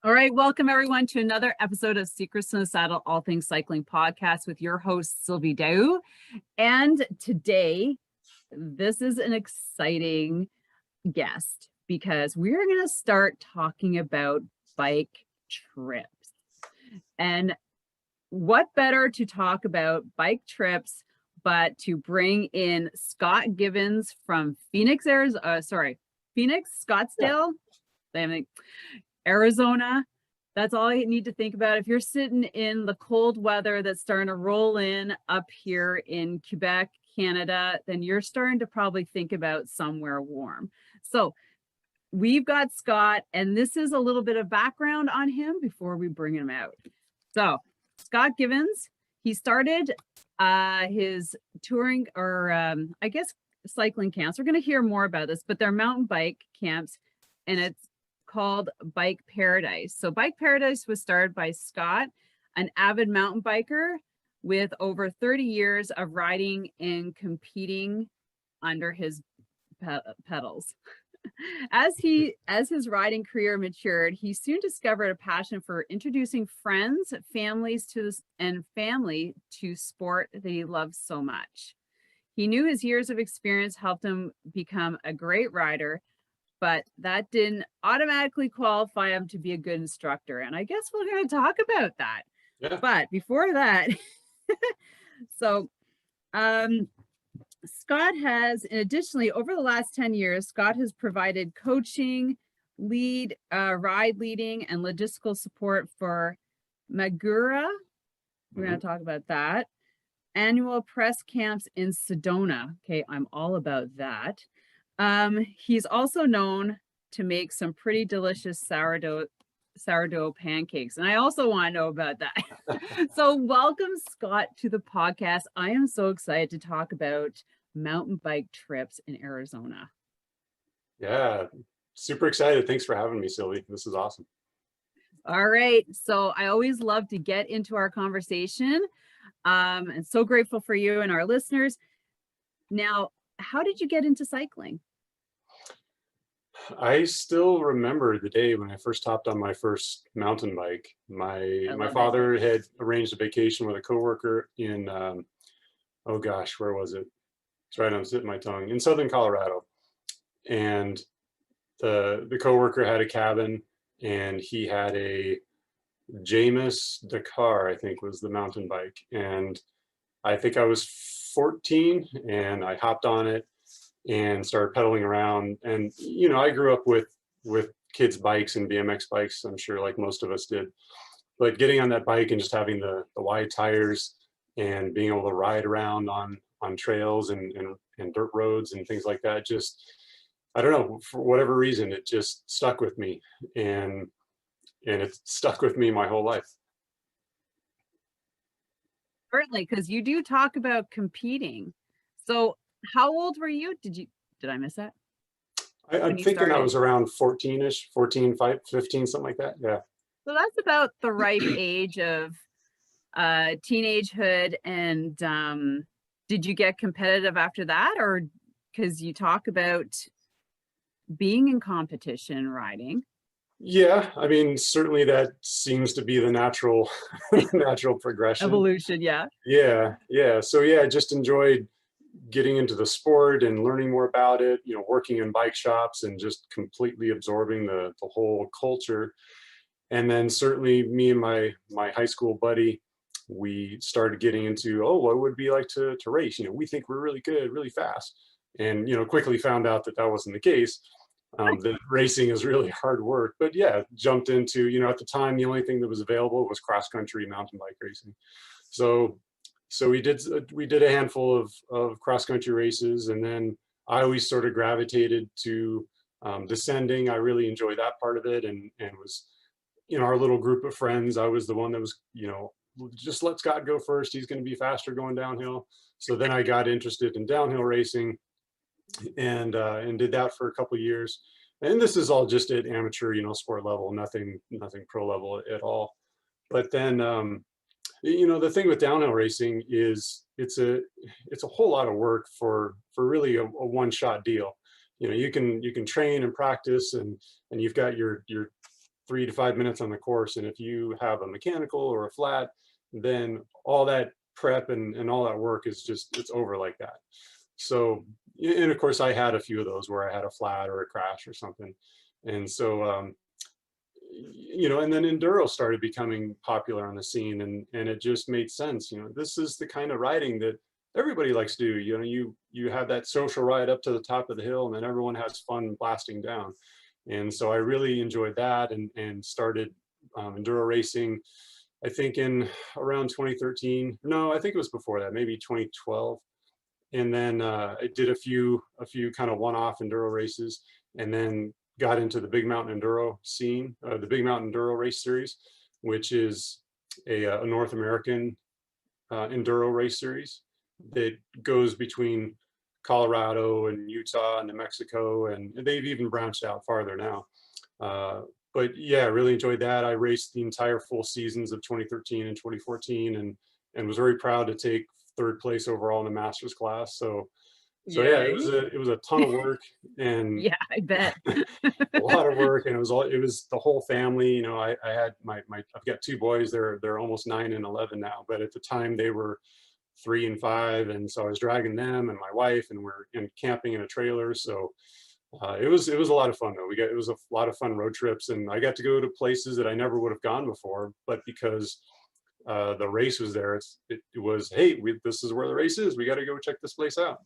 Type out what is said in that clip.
All right, welcome everyone to another episode of Secrets in the Saddle, All Things Cycling podcast with your host, Sylvie Dow. And today, this is an exciting guest because we're going to start talking about bike trips. And what better to talk about bike trips but to bring in Scott Givens from Phoenix, Scottsdale, Arizona. That's all you need to think about. If you're sitting in the cold weather that's starting to roll in up here in Quebec, Canada, then you're starting to probably think about somewhere warm. So we've got Scott, and this is a little bit of background on him before we bring him out. So Scott Givens, he started his touring cycling camps. We're going to hear more about this, but they're mountain bike camps, and it's called Bike Paradise. So Bike Paradise was started by Scott, an avid mountain biker with over 30 years of riding and competing under his pedals. As his riding career matured, he soon discovered a passion for introducing friends, family to sport that he loves so much. He knew his years of experience helped him become a great rider, but that didn't automatically qualify him to be a good instructor. And I guess we're going to talk about that. Yeah. But before that, Scott has, additionally, over the last 10 years, Scott has provided coaching, ride leading, and logistical support for Magura. We're going to talk about that. Annual press camps in Sedona. Okay, I'm all about that. He's also known to make some pretty delicious sourdough pancakes, and I also want to know about that. So welcome, Scott, to the podcast. I am so excited to talk about mountain bike trips in Arizona. Yeah, super excited. Thanks for having me, Sylvie. This is awesome. All right, so I always love to get into our conversation. And so grateful for you and our listeners. Now, how did you get into cycling? I still remember the day when I first hopped on my first mountain bike. My father had arranged a vacation with a coworker in, oh gosh, where was it? It's right on the tip of my tongue, in Southern Colorado. And the coworker had a cabin, and he had a Jameis Dakar, I think was the mountain bike. And I think I was 14, and I hopped on it and started pedaling around. And you know, I grew up with kids' bikes and BMX bikes, I'm sure, like most of us did. But getting on that bike and just having the wide tires and being able to ride around on trails and dirt roads and things like that, just, I don't know, for whatever reason, it just stuck with me, and it's stuck with me my whole life. Certainly, because you do talk about competing. So how old were you? Did I miss that? I'm thinking I was around 14-ish, 14, 15, something like that. Yeah. So that's about the ripe age of teenagehood. And did you get competitive after that? Or because you talk about being in competition riding? Yeah, I mean, certainly that seems to be the natural progression. Evolution, yeah. Yeah. So yeah, I just enjoyed getting into the sport and learning more about it, you know, working in bike shops and just completely absorbing the whole culture. And then certainly me and my high school buddy, we started getting into, oh, what would it be like to race? You know, we think we're really good, really fast. And, you know, quickly found out that was not the case. The racing is really hard work, but yeah, jumped into, you know, at the time, the only thing that was available was cross-country mountain bike racing. So we did a handful of cross-country races, and then I always sort of gravitated to descending. I really enjoyed that part of it, and was, you know, our little group of friends, I was the one that was, you know, just let Scott go first. He's going to be faster going downhill. So then I got interested in downhill racing, and did that for a couple of years. And this is all just at amateur, you know, sport level, nothing pro level at all. But then, you know, the thing with downhill racing is it's a whole lot of work for really a one-shot deal. You know, you can train and practice, and you've got your 3 to 5 minutes on the course. And if you have a mechanical or a flat, then all that prep and all that work is just, it's over like that. So, and of course I had a few of those where I had a flat or a crash or something. And so, you know, and then enduro started becoming popular on the scene, and it just made sense. You know, this is the kind of riding that everybody likes to do. You know, you have that social ride up to the top of the hill, and then everyone has fun blasting down. And so I really enjoyed that, and started enduro racing, I think in around 2013. No, I think it was before that, maybe 2012. And then I did a few kind of one-off enduro races, and then got into the Big Mountain Enduro scene, the Big Mountain Enduro Race Series, which is a North American enduro race series that goes between Colorado and Utah and New Mexico, and they've even branched out farther now. But yeah, I really enjoyed that. I raced the entire full seasons of 2013 and 2014, and was very proud to take third place overall in the masters class. So yeah, Yay. it was a ton of work, and Yeah, I bet. a lot of work, and it was the whole family. You know, I had I've got two boys. They're almost 9 and 11 now, but at the time they were 3 and 5, and so I was dragging them and my wife, and we're camping in a trailer. So it was a lot of fun though. It was a lot of fun road trips, and I got to go to places that I never would have gone before, but because the race was there, it was, hey, this is where the race is. We got to go check this place out.